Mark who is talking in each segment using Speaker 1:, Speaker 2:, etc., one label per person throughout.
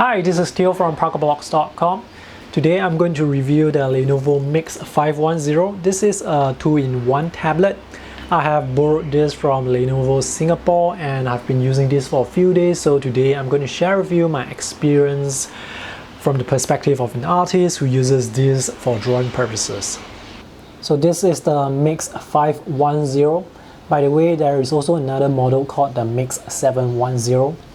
Speaker 1: Hi, this is Theo from ParkerBlocks.com. Today I'm going to review the Lenovo Miix 510. This is a 2-in-1 tablet. I have borrowed this from Lenovo Singapore and I've been using this for a few days. So today I'm going to share with you my experience from the perspective of an artist who uses this for drawing purposes. So this is the Miix 510. By the way, there is also another model called the Miix 710.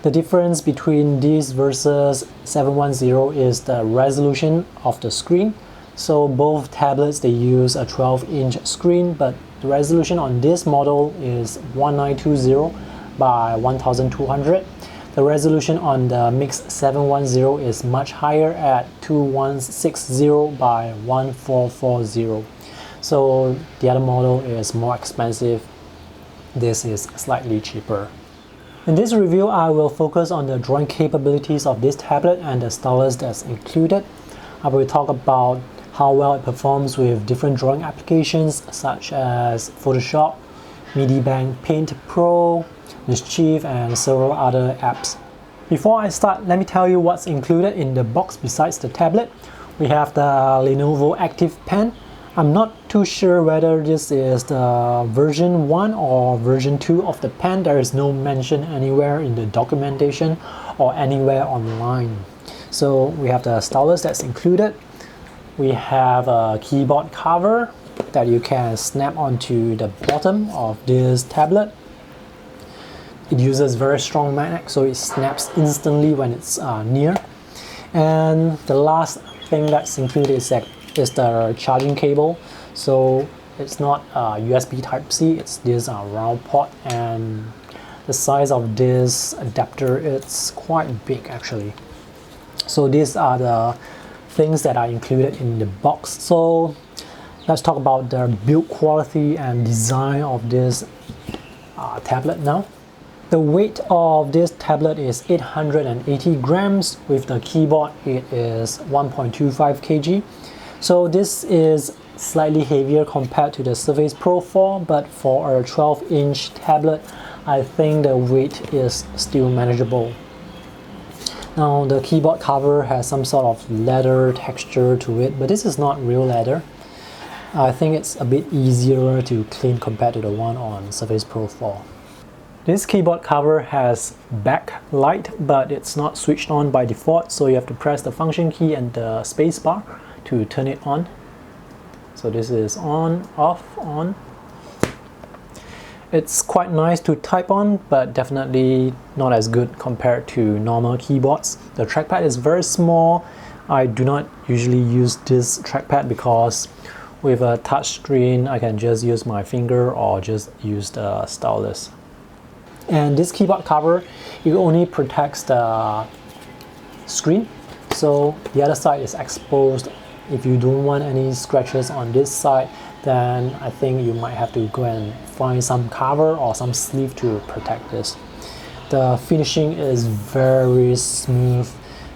Speaker 1: The difference between this versus 710 is the resolution of the screen. So both tablets, they use a 12-inch screen, but the resolution on this model is 1920 by 1200. The resolution on the Miix 710 is much higher at 2160 by 1440. So the other model is more expensive. This is slightly cheaper. In this review, I will focus on the drawing capabilities of this tablet and the stylus that's included. I will talk about how well it performs with different drawing applications such as Photoshop, Medibank Paint Pro, Mischief, and several other apps. Before I start, let me tell you what's included in the box besides the tablet. We have the Lenovo Active Pen. I'm not too sure whether this is the version 1 or version 2 of the pen. There is no mention anywhere in the documentation or anywhere online. So we have the stylus that's included. We have a keyboard cover that you can snap onto the bottom of this tablet. It uses very strong magnet, so it snaps instantly when it's near. And the last thing that's included is the charging cable. So it's not USB Type-C, it's this round port, and the size of this adapter, it's quite big actually. So these are the things that are included in the box. So let's talk about the build quality and design of this tablet now. The weight of this tablet is 880 grams. With the keyboard, it is 1.25 kg. So this is slightly heavier compared to the Surface Pro 4, but for a 12-inch tablet, I think the weight is still manageable. Now the keyboard cover has some sort of leather texture to it, but this is not real leather. I think it's a bit easier to clean compared to the one on Surface Pro 4. This keyboard cover has backlight, but it's not switched on by default, so you have to press the function key and the space bar to turn it on. So this is on, off, on. It's quite nice to type on, but definitely not as good compared to normal keyboards. The trackpad is very small. I do not usually use this trackpad because with a touch screen I can just use my finger or just use the stylus. And this keyboard cover, it only protects the screen, so the other side is exposed. If you don't want any scratches on this side, then I think you might have to go and find some cover or some sleeve to protect this. The finishing is very smooth.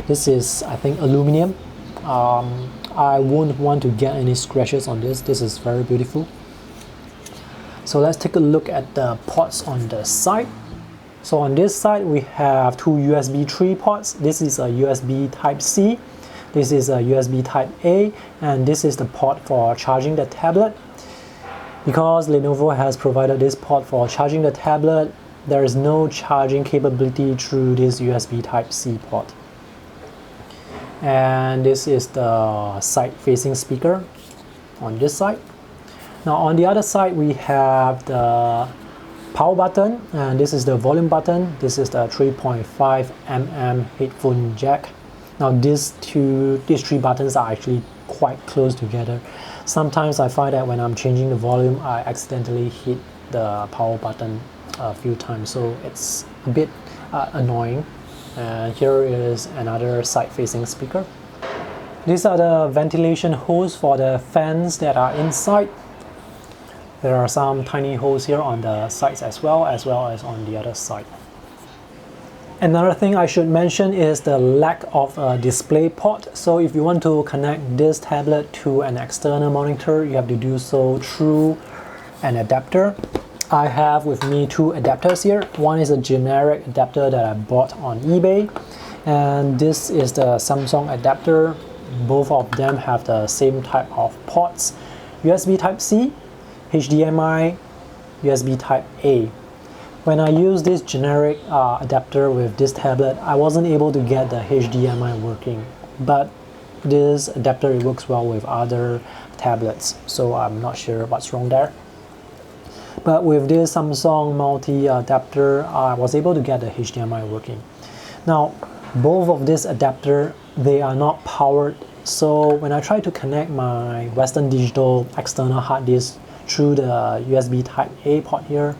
Speaker 1: This is, I think, aluminum. I won't want to get any scratches on this. This is very beautiful. So let's take a look at the ports on the side. So on this side we have two USB 3 ports. This is a USB Type-C. This is a USB Type-A, and this is the port for charging the tablet. Because Lenovo has provided this port for charging the tablet, there is no charging capability through this USB Type-C port. And this is the side-facing speaker on this side. Now on the other side we have the power button, and this is the volume button. This is the 3.5mm headphone jack. Now these three buttons are actually quite close together. Sometimes I find that when I'm changing the volume, I accidentally hit the power button a few times, so it's a bit annoying. And here is another side-facing speaker. These are the ventilation holes for the fans that are inside. There are some tiny holes here on the sides as well as on the other side. Another thing I should mention is the lack of a display port. So if you want to connect this tablet to an external monitor, you have to do so through an adapter. I have with me two adapters here. One is a generic adapter that I bought on eBay, And this is the Samsung adapter. Both of them have the same type of ports: USB Type-C, HDMI, USB Type-A. When I use this generic adapter with this tablet, I wasn't able to get the HDMI working, but this adapter, it works well with other tablets, so I'm not sure what's wrong there. But with this Samsung multi adapter, I was able to get the HDMI working. Now, both of this adapter, they are not powered, so when I try to connect my Western Digital external hard disk through the USB Type-A port here,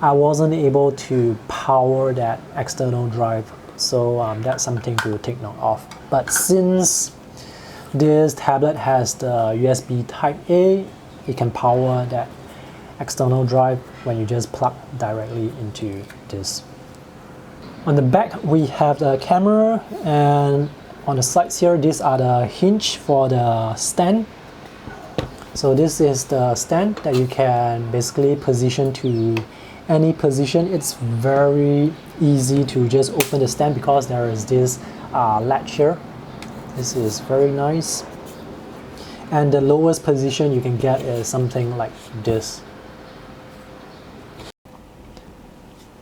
Speaker 1: I wasn't able to power that external drive, so that's something to take note of. But since this tablet has the USB Type-A, it can power that external drive when you just plug directly into this. On the back, we have the camera, and on the sides here, these are the hinge for the stand. So this is the stand that you can basically position to any position. It's very easy to just open the stand because there is this latch here. This is very nice. And the lowest position you can get is something like this.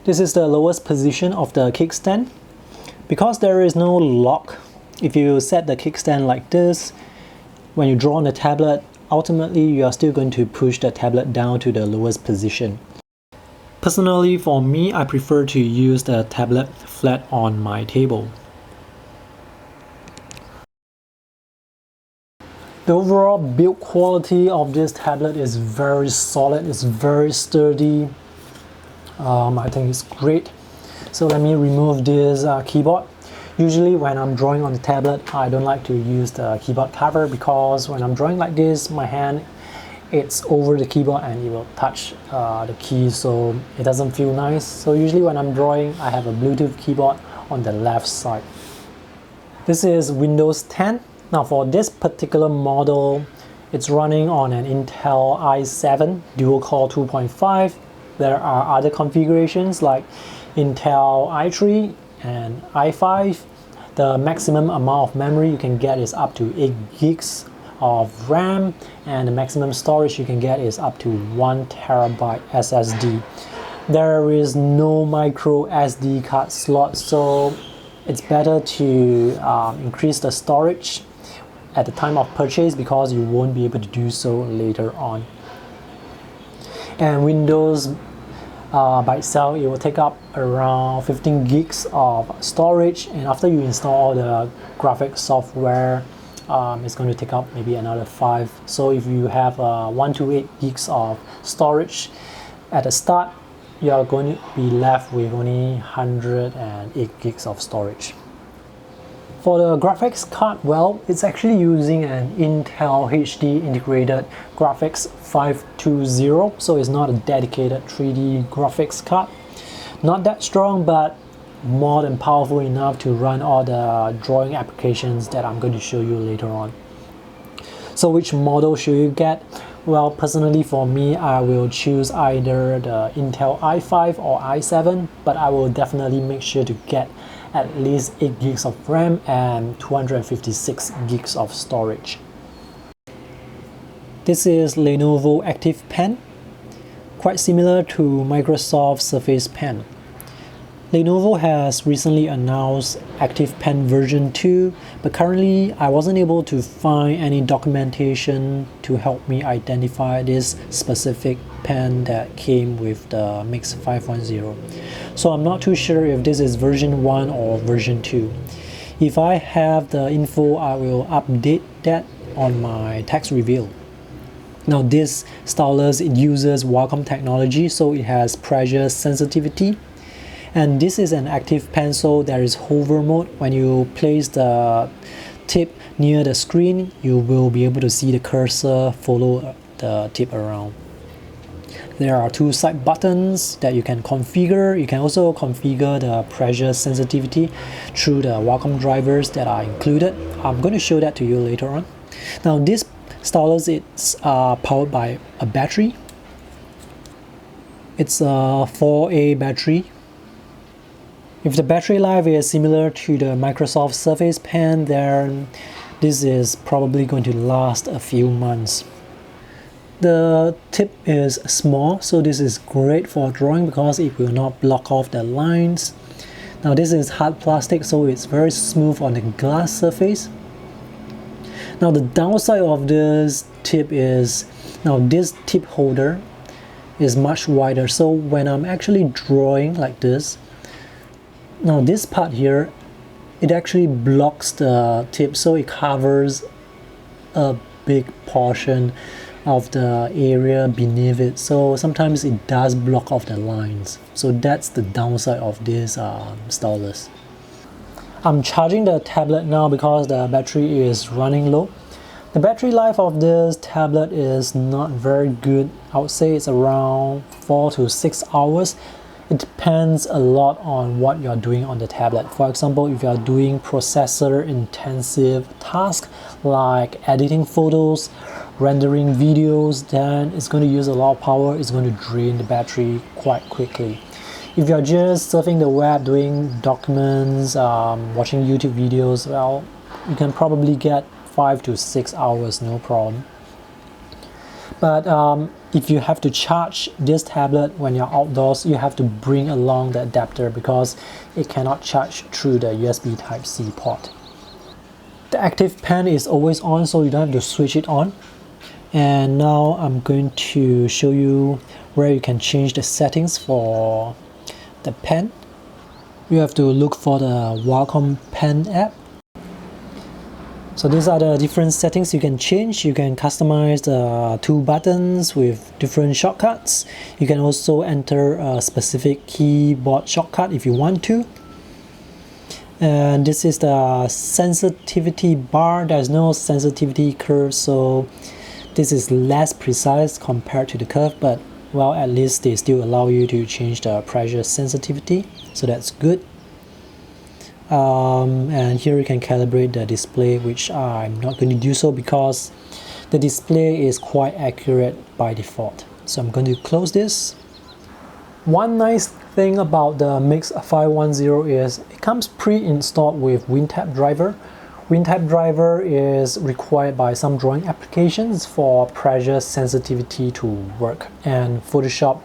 Speaker 1: This is the lowest position of the kickstand. Because there is no lock, if you set the kickstand like this, when you draw on the tablet, ultimately you are still going to push the tablet down to the lowest position. Personally, for me, I prefer to use the tablet flat on my table. The overall build quality of this tablet is very solid, it's very sturdy. I think it's great. So let me remove this keyboard. Usually when I'm drawing on the tablet, I don't like to use the keyboard cover because when I'm drawing like this, my hand, it's over the keyboard and it will touch the keys, so it doesn't feel nice. So usually when I'm drawing, I have a Bluetooth keyboard on the left side. This is Windows 10. Now for this particular model, it's running on an Intel i7 dual-core 2.5. There are other configurations like Intel i3 and i5. The maximum amount of memory you can get is up to 8 gigs of RAM, and the maximum storage you can get is up to 1 terabyte SSD. There is no micro SD card slot, so it's better to increase the storage at the time of purchase because you won't be able to do so later on. And Windows by itself, it will take up around 15 gigs of storage, and after you install all the graphics software, it's going to take up maybe another 5. So if you have 1 to 8 gigs of storage at the start, you are going to be left with only 108 gigs of storage. For the graphics card, well, it's actually using an Intel HD integrated graphics 520, so it's not a dedicated 3D graphics card. Not that strong, but more than powerful enough to run all the drawing applications that I'm going to show you later on. So which model should you get? Well, personally for me, I will choose either the Intel i5 or i7, but I will definitely make sure to get at least 8 gigs of RAM and 256 gigs of storage. This is Lenovo Active Pen, quite similar to Microsoft Surface Pen. Lenovo has recently announced Active Pen version 2, but currently I wasn't able to find any documentation to help me identify this specific pen that came with the Miix 510. So I'm not too sure if this is version 1 or version 2. If I have the info, I will update that on my text reveal. Now this stylus, it uses Wacom technology, so it has pressure sensitivity. And this is an active pen, so there is hover mode. When you place the tip near the screen, you will be able to see the cursor follow the tip around. There are 2 side buttons that you can configure. You can also configure the pressure sensitivity through the Wacom drivers that are included. I'm going to show that to you later on. Now this stylus, it's powered by a battery. It's a 4A battery. If the battery life is similar to the Microsoft Surface Pen, then this is probably going to last a few months. The tip is small, so this is great for drawing because it will not block off the lines. Now this is hard plastic, so it's very smooth on the glass surface. Now the downside of this tip is, now this tip holder is much wider, so when I'm actually drawing like this, now this part here, it actually blocks the tip, so it covers a big portion of the area beneath it, so sometimes it does block off the lines. So that's the downside of this stylus. I'm charging the tablet now because the battery is running low. The battery life of this tablet is not very good. I would say it's around 4 to 6 hours. It depends a lot on what you're doing on the tablet. For example, if you're doing processor intensive tasks like editing photos, rendering videos, then it's going to use a lot of power. It's going to drain the battery quite quickly. If you're just surfing the web, doing documents, watching YouTube videos, well, you can probably get 5 to 6 hours, no problem. But if you have to charge this tablet when you're outdoors, you have to bring along the adapter because it cannot charge through the USB Type-C port. The active pen is always on, so you don't have to switch it on. And now I'm going to show you where you can change the settings for the pen. You have to look for the Wacom pen app. So these are the different settings you can change. You can customize the two buttons with different shortcuts. You can also enter a specific keyboard shortcut if you want to. And this is the sensitivity bar. There's no sensitivity curve, so this is less precise compared to the curve, but well, at least they still allow you to change the pressure sensitivity, so that's good. And here you can calibrate the display, which I'm not going to do so because the display is quite accurate by default. So I'm going to close this. One nice thing about the Miix 510 is it comes pre-installed with Wintab driver. Wintab driver is required by some drawing applications for pressure sensitivity to work, and Photoshop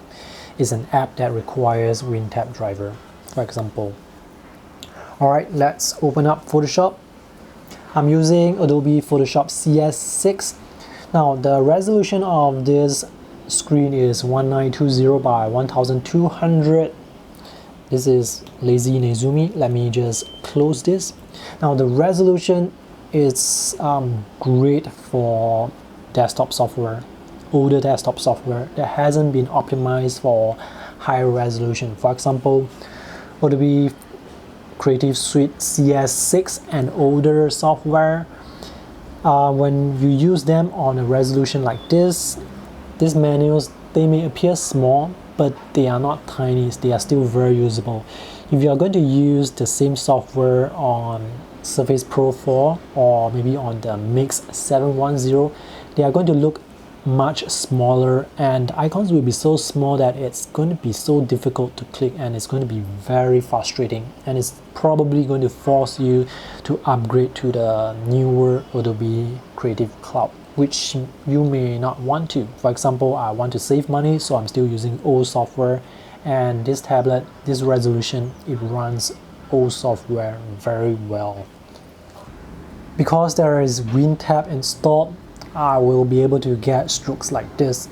Speaker 1: is an app that requires Wintab driver, for example. Alright, let's open up Photoshop. I'm using Adobe Photoshop CS6. Now the resolution of this screen is 1920 by 1200. This is lazy Nezumi. Let me just close this. Now the resolution is great for desktop software, older desktop software that hasn't been optimized for higher resolution. For example, Adobe Creative Suite CS6 and older software, when you use them on a resolution like this, these menus, they may appear small, but they are not tiny. They are still very usable. If you are going to use the same software on Surface Pro 4 or maybe on the Miix 710, they are going to look much smaller, and icons will be so small that it's going to be so difficult to click, and it's going to be very frustrating, and it's probably going to force you to upgrade to the newer Adobe Creative Cloud, which you may not want to. For example, I want to save money, so I'm still using old software, and this tablet, this resolution, it runs old software very well. Because there is Wintab installed, I will be able to get strokes like this.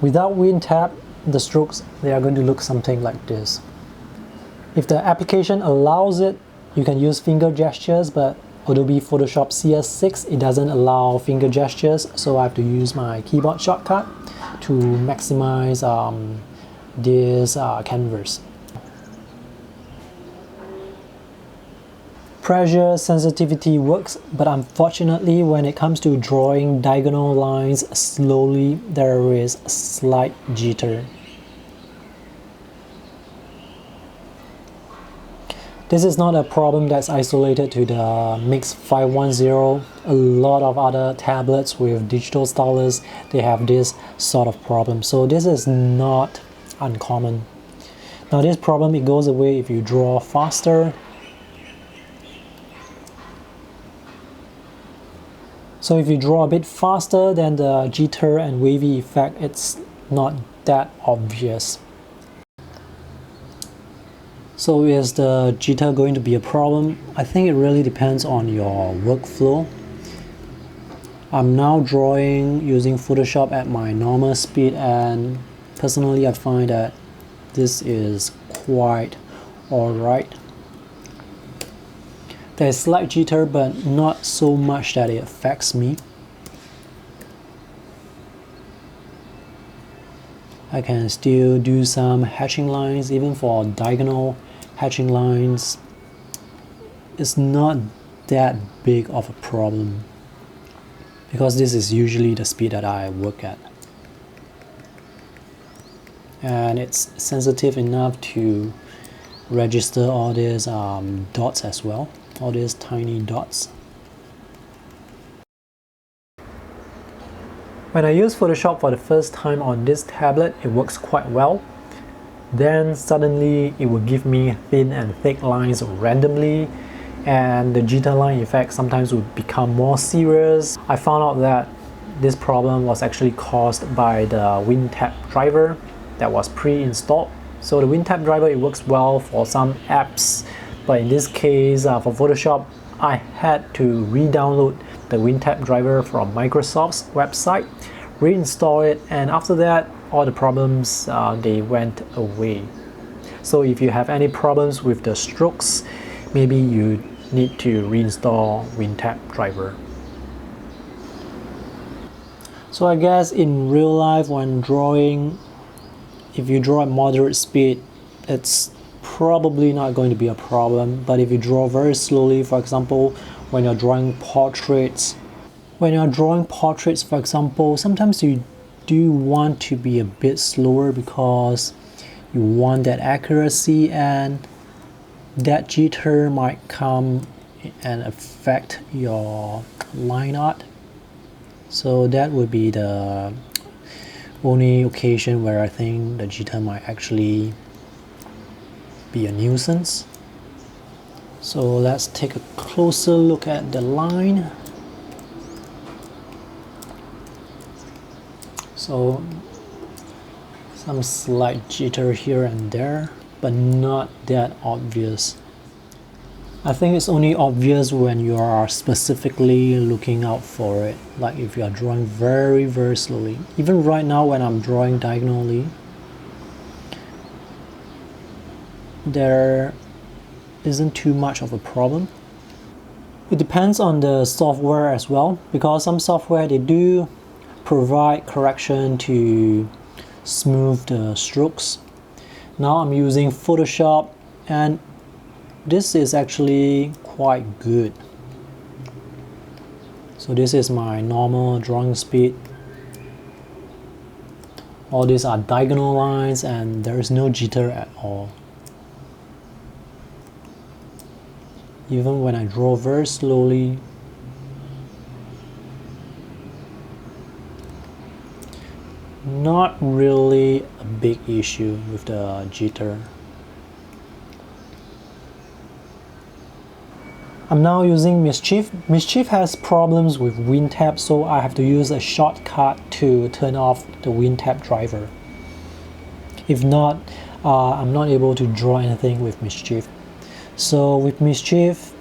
Speaker 1: Without Wintab, the strokes, they are going to look something like this. If the application allows it, you can use finger gestures, but Adobe Photoshop CS6, it doesn't allow finger gestures, so I have to use my keyboard shortcut to maximize this canvas. Pressure sensitivity works, but unfortunately when it comes to drawing diagonal lines slowly, there is a slight jitter. This is not a problem that's isolated to the Miix 510. A lot of other tablets with digital stylus, they have this sort of problem, so this is not uncommon. Now this problem, it goes away if you draw faster. So if you draw a bit faster, then the jitter and wavy effect, it's not that obvious. So is the jitter going to be a problem? I think it really depends on your workflow. I'm now drawing using Photoshop at my normal speed, and personally I find that this is quite alright. There's slight jitter, but not so much that it affects me. I can still do some hatching lines, even for diagonal hatching lines. It's not that big of a problem because this is usually the speed that I work at. And it's sensitive enough to register all these dots as well, all these tiny dots. When I use Photoshop for the first time on this tablet, it works quite well. Then suddenly it will give me thin and thick lines randomly, and the jitter line effect sometimes would become more serious. I found out that this problem was actually caused by the Wintab driver that was pre-installed. So the Wintab driver, it works well for some apps, but in this case for Photoshop, I had to re-download the Wintab driver from Microsoft's website, reinstall it, and after that all the problems they went away. So if you have any problems with the strokes, maybe you need to reinstall Wintab driver. So I guess in real life, when drawing, if you draw at moderate speed, it's probably not going to be a problem. But if you draw very slowly, for example, when you're drawing portraits, for example, sometimes you do want to be a bit slower because you want that accuracy, and that jitter might come and affect your line art. So that would be the only occasion where I think the jitter might actually be a nuisance. So let's take a closer look at the line. So some slight jitter here and there, but not that obvious. I think it's only obvious when you are specifically looking out for it, like if you are drawing very, very slowly. Even right now when I'm drawing diagonally, there isn't too much of a problem. It depends on the software as well, because some software, they do provide correction to smooth the strokes. Now I'm using Photoshop, and this is actually quite good. So this is my normal drawing speed. All these are diagonal lines and there is no jitter at all. Even when I draw very slowly, not really a big issue with the jitter. I'm now using Mischief. Mischief has problems with Wintab, so I have to use a shortcut to turn off the Wintab driver. If not, I'm not able to draw anything with Mischief. So with Mischief,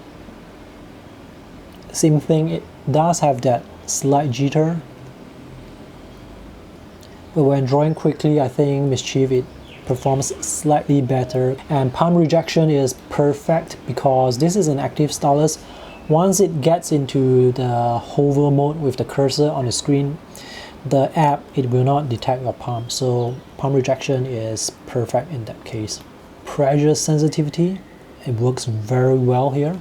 Speaker 1: same thing, it does have that slight jitter. But when drawing quickly, I think Mischief, it performs slightly better. And palm rejection is perfect because this is an active stylus. Once it gets into the hover mode with the cursor on the screen, the app, it will not detect your palm. So palm rejection is perfect in that case. Pressure sensitivity, it works very well here.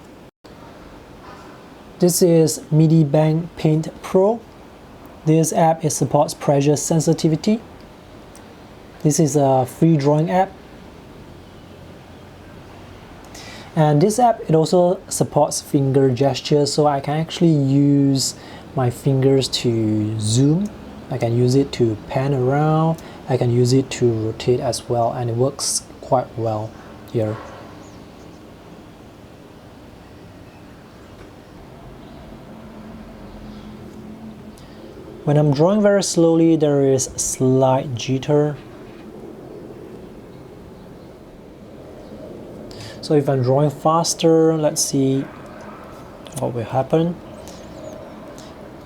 Speaker 1: This is Medibank Paint Pro. This app, it supports pressure sensitivity. This is a free drawing app. And this app, it also supports finger gestures, so I can actually use my fingers to zoom. I can use it to pan around. I can use it to rotate as well, and it works quite well here. When I'm drawing very slowly, there is slight jitter. So if I'm drawing faster, let's see what will happen.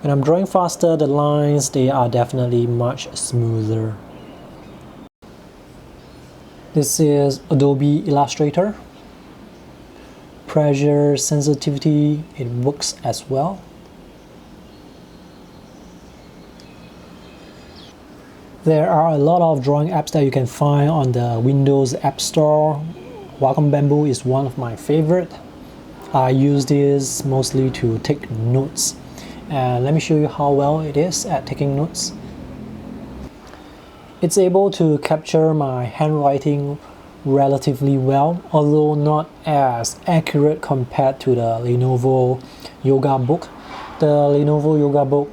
Speaker 1: When I'm drawing faster, the lines, they are definitely much smoother. This is Adobe Illustrator. Pressure sensitivity, it works as well. There are a lot of drawing apps that you can find on the Windows App Store. Wacom Bamboo is one of my favorite. I use this mostly to take notes. And let me show you how well it is at taking notes. It's able to capture my handwriting relatively well, although not as accurate compared to the Lenovo Yoga Book. The Lenovo Yoga Book,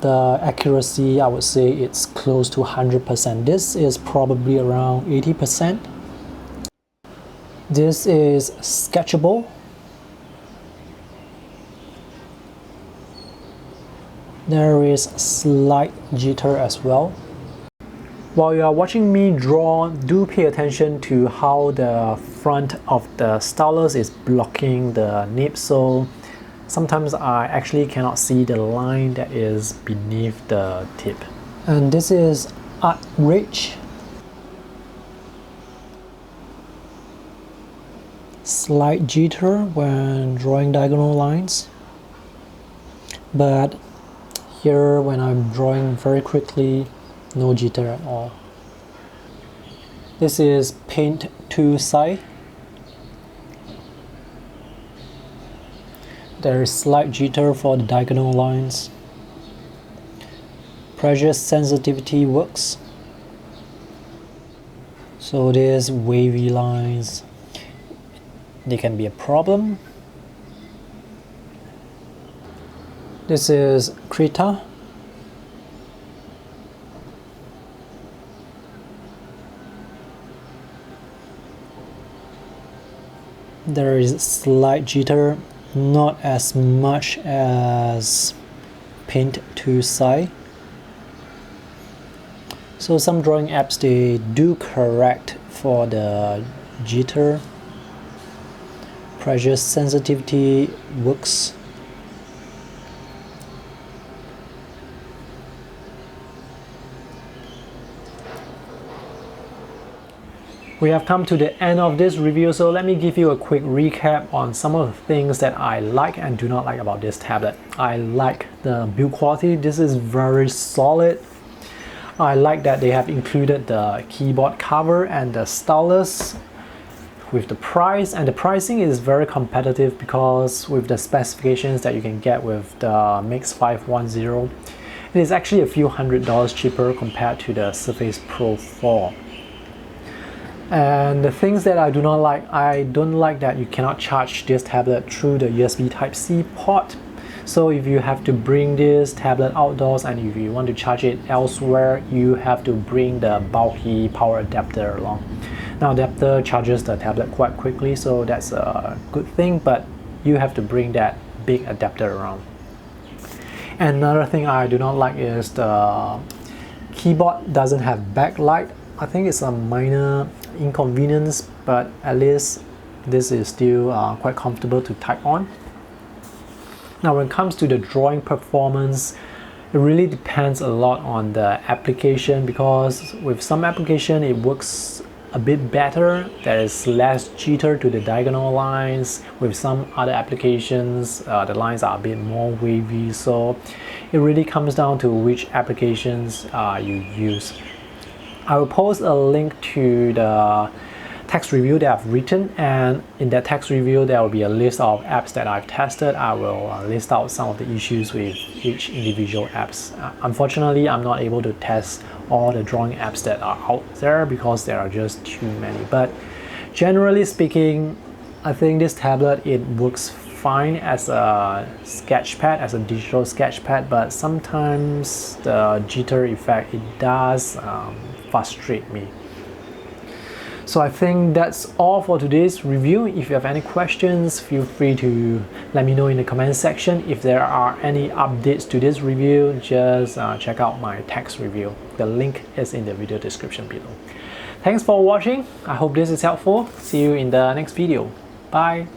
Speaker 1: the accuracy, I would say it's close to 100%. This is probably around 80%. This is sketchable. There is slight jitter as well. While you are watching me draw, do pay attention to how the front of the stylus is blocking the nib, so sometimes I actually cannot see the line that is beneath the tip. And this is Art Ridge. Slight jitter when drawing diagonal lines, but here when I'm drawing very quickly, no jitter at all. This is Paint to Size. There is slight jitter for the diagonal lines. Pressure sensitivity works. So these wavy lines, they can be a problem. This is Krita. There is slight jitter, not as much as Paint to Size. So some drawing apps, they do correct for the jitter. Pressure sensitivity works. We have come to the end of this review, so let me give you a quick recap on some of the things that I like and do not like about this tablet. I like the build quality. This is very solid. I like that they have included the keyboard cover and the stylus with the price, and the pricing is very competitive because with the specifications that you can get with the Miix 510, it is actually a few $100s cheaper compared to the Surface Pro 4. And the things that I do not like, I don't like that you cannot charge this tablet through the USB Type-C port. So if you have to bring this tablet outdoors and if you want to charge it elsewhere, you have to bring the bulky power adapter along. Now, adapter charges the tablet quite quickly, so that's a good thing, but you have to bring that big adapter around. Another thing I do not like is the keyboard doesn't have backlight. I think it's a minor inconvenience, but at least this is still quite comfortable to type on. Now, when it comes to the drawing performance, it really depends a lot on the application, because with some application it works a bit better. There is less jitter to the diagonal lines. With some other applications, the lines are a bit more wavy, so it really comes down to which applications you use. I will post a link to the text review that I've written, and in that text review there will be a list of apps that I've tested. I will list out some of the issues with each individual apps. Unfortunately, I'm not able to test all the drawing apps that are out there because there are just too many, but generally speaking, I think this tablet, it works fine as a sketchpad, as a digital sketchpad, but sometimes the jitter effect, it does frustrate me. So I think that's all for today's review. If you have any questions, feel free to let me know in the comment section. If there are any updates to this review, just check out my text review. The link is in the video description below. Thanks for watching. I hope this is helpful. See you in the next video. Bye.